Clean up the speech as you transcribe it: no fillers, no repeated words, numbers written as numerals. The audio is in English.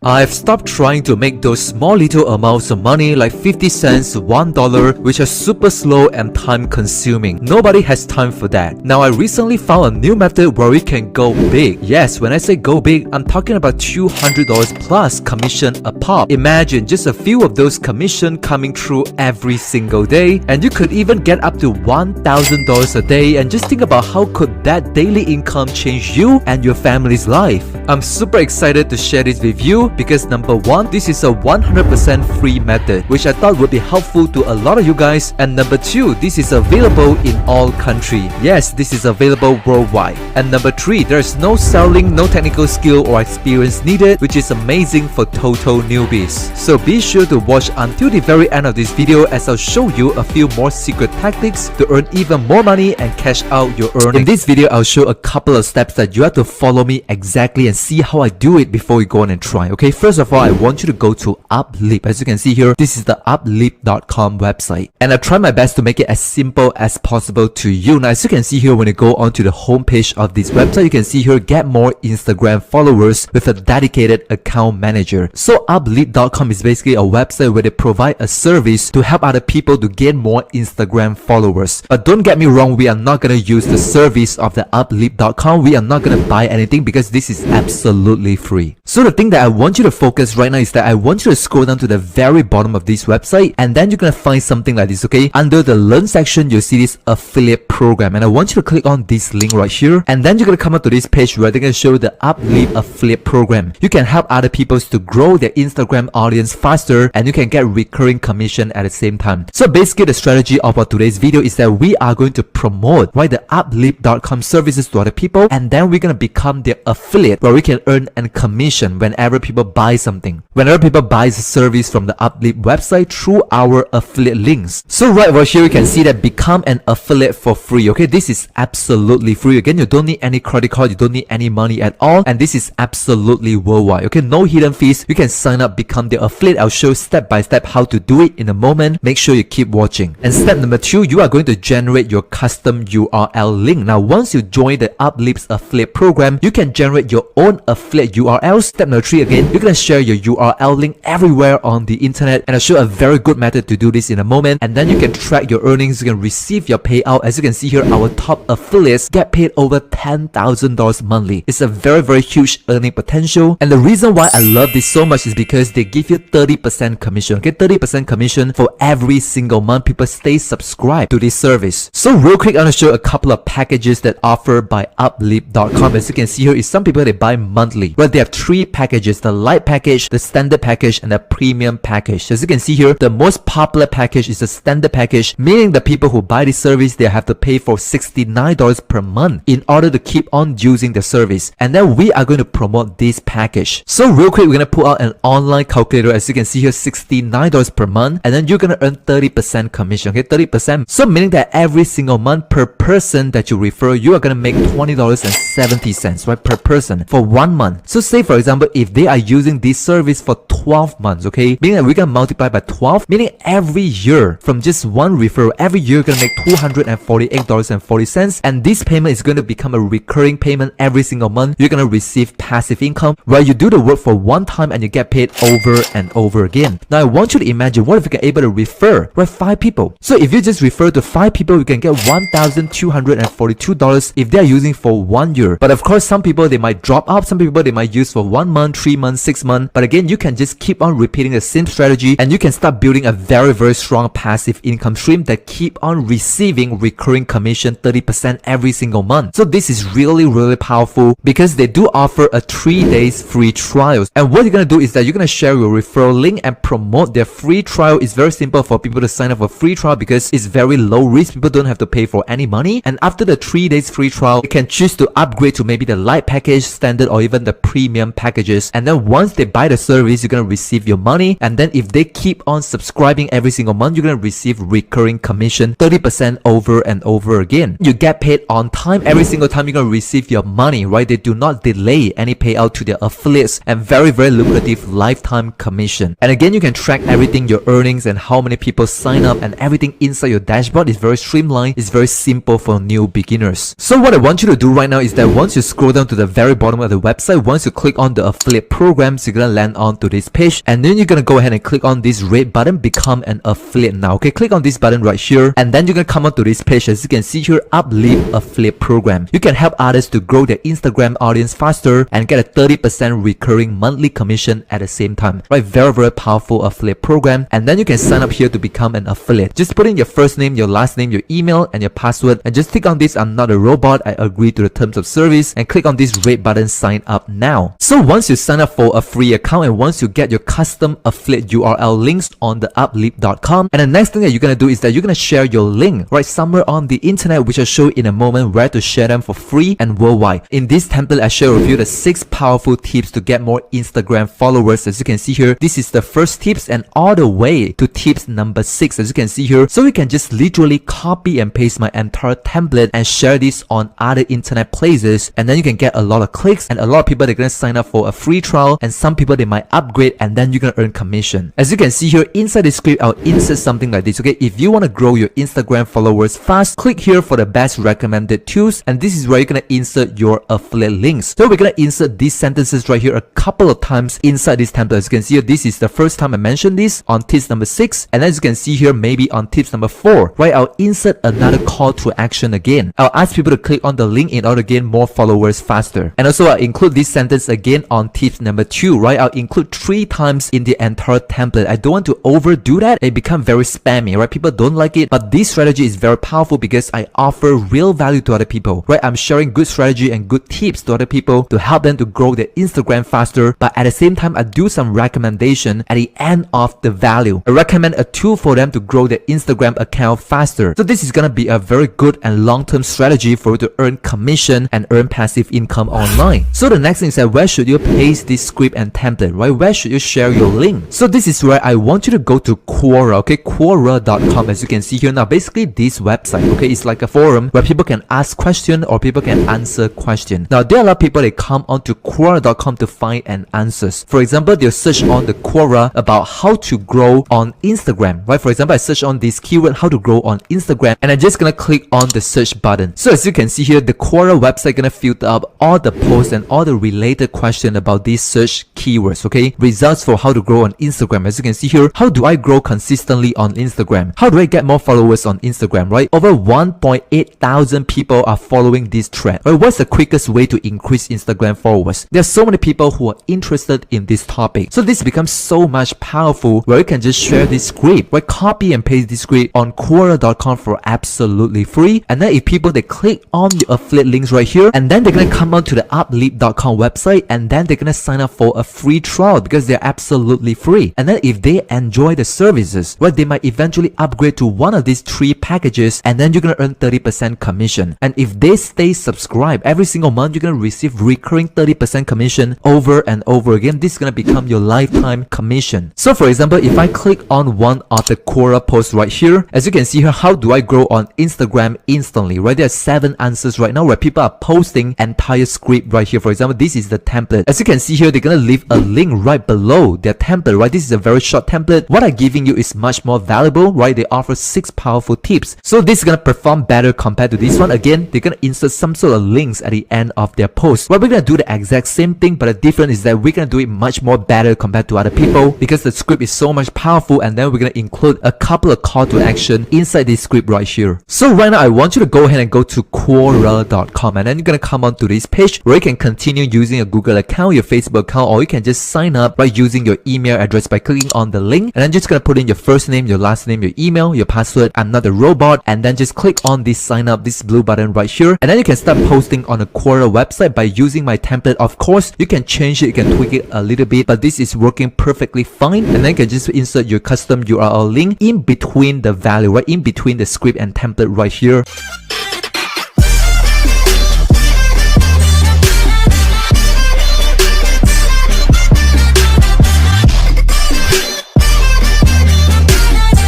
I've stopped trying to make those small little amounts of money like 50 cents, $1, which are super slow and time consuming. Nobody has time for that. Now I recently found a new method where we can go big. Yes, when I say go big, I'm talking about $200 plus commission a pop. Imagine just a few of those commission coming through every single day, and you could even get up to $1,000 a day. And just think about how could that daily income change you and your family's life. I'm super excited to share this with you because number one, this is a 100% free method which I thought would be helpful to a lot of you guys, and number two, this is available in all countries. Yes, this is available worldwide. And number three, there's no selling, no technical skill or experience needed, which is amazing for total newbies. So be sure to watch until the very end of this video as I'll show you a few more secret tactics to earn even more money and cash out your earnings. In this video, I'll show a couple of steps that you have to follow me exactly and see how I do it before we go on and try. Okay, first of all, I want you to go to Uplift. As you can see here, this is the uplift.com website, and I try my best to make it as simple as possible to you. Now, as you can see here, when you go onto the homepage of this website, you can see here, get more Instagram followers with a dedicated account manager. So Uplift.com is basically a website where they provide a service to help other people to gain more Instagram followers. But don't get me wrong, we are not going to use the service of the Uplift.com. We are not going to buy anything because this is absolutely free. So the thing that I want you to focus right now is that I want you to scroll down to the very bottom of this website, and then you're going to find something like this, okay? Under the learn section, you'll see this affiliate program, and I want you to click on this link right here, and then you're going to come up to this page where they're going to show the Uplift affiliate program. You can help other people to grow their Instagram audience faster, and you can get recurring commission at the same time. So basically the strategy of our today's video is that we are going to promote the Uplift.com services to other people, and then we're going to become their affiliate where we can earn and commission whenever people buy something. Whenever people buy a service from the Uplift website through our affiliate links. So right over here, you can see that become an affiliate for free. Okay, this is absolutely free. Again, you don't need any credit card, you don't need any money at all, and this is absolutely worldwide. Okay, no hidden fees. You can sign up, become the affiliate. I'll show step by step how to do it in a moment. Make sure you keep watching. And step number two, you are going to generate your custom URL link. Now, once you join the Uplift's affiliate program, you can generate your own affiliate URL. Step number three, again, you're going to share your URL link everywhere on the internet, and I'll show a very good method to do this in a moment. And then you can track your earnings, you can receive your payout. As you can see here, our top affiliates get paid over $10,000 monthly. It's a very huge earning potential, and the reason why I love this so much is because they give you 30% commission. Okay, 30% commission for every single month people stay subscribed to this service. So real quick, I'm going to show a couple of packages that offered by Uplift.com. As you can see here, is some people they buy monthly. Well, they have three packages: the light package, the standard package, and the premium package. As you can see here, the most popular package is the standard package, meaning the people who buy this service, they have to pay for $69 per month in order to keep on using the service. And then we are going to promote this package. So real quick, we're going to put out an online calculator. As you can see here, $69 per month, and then you're going to earn 30% commission. Okay, 30%. So meaning that every single month per person that you refer, you are going to make $20.70, right, per person for 1 month. So say for example, if they are using this service for 12 months, okay, meaning that we can multiply by 12, meaning every year from just one referral, every year you're going to make $248.40, and this payment is going to become a recurring payment every single month. You're going to receive passive income where you do the work for one time and you get paid over and over again. Now I want you to imagine, what if you can able to refer 5 people? So if you just refer to 5 people, you can get $1,242 if they are using for 1 year. But of course, some people they might drop out, some people they might use for 1 month, 3 months, 6 months. But again, you can just keep on repeating the same strategy, and you can start building a very strong passive income stream that keep on receiving recurring commission 30% every single month. So this is really powerful because they do offer a 3 days free trial. And what you're going to do is that you're going to share your referral link and promote their free trial. It's very simple for people to sign up for free trial because it's very low risk. People don't have to pay for any money. And after the 3 days free trial, you can choose to upgrade to maybe the light package, standard, or even the premium packages. And then once they buy the service, you're going to receive your money. And then if they keep on subscribing every single month, you're going to receive recurring commission 30% over and over again. You get paid on time every single time you're going to receive your money, right? They do not delay any payout to their affiliates, and very lucrative lifetime commission. And again, you can track everything, your earnings and how many people sign up, and everything inside your dashboard is very streamlined. It's very simple for new beginners. So what I want you to do right now is that once you scroll down to the very bottom of the website, once you click on the affiliate program, program. So you're gonna land onto this page, and then you're gonna go ahead and click on this red button, become an affiliate now. Okay, click on this button right here, and then you're gonna come onto this page. As you can see here, Uplift Affiliate Program. You can help others to grow their Instagram audience faster and get a 30% recurring monthly commission at the same time. Right, very powerful affiliate program. And then you can sign up here to become an affiliate. Just put in your first name, your last name, your email, and your password, and just click on this "I'm not a robot, I agree to the terms of service," and click on this red button, sign up now. So once you sign up for a free account, and once you get your custom affiliate URL links on the uplift.com, and the next thing that you're gonna do is that you're gonna share your link right somewhere on the internet, which I'll show you in a moment where to share them for free and worldwide. In this template, I share with you the 6 powerful tips to get more Instagram followers. As you can see here, this is the first tips, and all the way to tips number 6, as you can see here. So you can just literally copy and paste my entire template and share this on other internet places, and then you can get a lot of clicks, and a lot of people, they're gonna sign up for a free trial, and some people, they might upgrade, and then you're gonna earn commission. As you can see here, inside the script, I'll insert something like this. Okay, if you want to grow your Instagram followers fast, click here for the best recommended tools, and this is where you're gonna insert your affiliate links. So we're gonna insert these sentences right here a couple of times inside this template. As you can see here, this is the first time I mentioned this on tips number 6, and as you can see here, maybe on tips number 4, right, I'll insert another call to action again. I'll ask people to click on the link in order to gain more followers faster. And also I'll include this sentence again on tips number 2, right? I'll include 3 times in the entire template. I don't want to overdo that. It become very spammy, right? People don't like it, but this strategy is very powerful because I offer real value to other people, right? I'm sharing good strategy and good tips to other people to help them to grow their Instagram faster, but at the same time, I do some recommendation at the end of the value. I recommend a tool for them to grow their Instagram account faster. So this is gonna be a very good and long-term strategy for you to earn commission and earn passive income online. So the next thing is that where should you paste this script and template, right? Where should you share your link? So this is where I want you to go to Quora, okay? Quora.com. As you can see here now, basically this website, okay, it's like a forum where people can ask questions or people can answer questions. Now there are a lot of people, they come onto Quora.com to find an answers. For example, they'll search on the Quora about how to grow on Instagram, right? For example, I search on this keyword, how to grow on Instagram, and I'm just gonna click on the search button. So as you can see here, the Quora website gonna filter up all the posts and all the related questions about these search keywords, okay? Results for how to grow on Instagram. As you can see here, how do I grow consistently on Instagram? How do I get more followers on Instagram, right? Over 1.8 thousand people are following this trend. Right? What's the quickest way to increase Instagram followers? There are so many people who are interested in this topic. So this becomes so much powerful where you can just share this script, right? Copy and paste this script on Quora.com for absolutely free. And then if people, they click on your affiliate links right here, and then they're gonna come on to the uplift.com website, and then they're gonna sign up for a free trial because they're absolutely free. And then if they enjoy the services, well, they might eventually upgrade to one of these 3 packages, and then you're gonna earn 30% commission. And if they stay subscribed every single month, you're gonna receive recurring 30% commission over and over again. This is gonna become your lifetime commission. So for example, if I click on one of the Quora posts right here, as you can see here, how do I grow on Instagram instantly, right? There are 7 answers right now where people are posting entire script right here. For example, this is the template. As you can see here, they're gonna leave a link right below their template, right? This is a very short template. What I'm giving you is much more valuable, right? They offer 6 powerful tips. So this is gonna perform better compared to this one. Again, they're gonna insert some sort of links at the end of their post. Well, we're gonna do the exact same thing, but the difference is that we're gonna do it much more better compared to other people because the script is so much powerful, and then we're gonna include a couple of call to action inside this script right here. So right now, I want you to go ahead and go to Quora.com, and then you're gonna come onto this page where you can continue using a Google account, your Facebook account, or you can just sign up by using your email address by clicking on the link, and then just gonna put in your first name, your last name, your email, your password. I'm not a robot, and then just click on this sign up, this blue button right here, and then you can start posting on a Quora website by using my template. Of course, you can change it, you can tweak it a little bit, but this is working perfectly fine. And then you can just insert your custom URL link in between the value, right in between the script and template right here.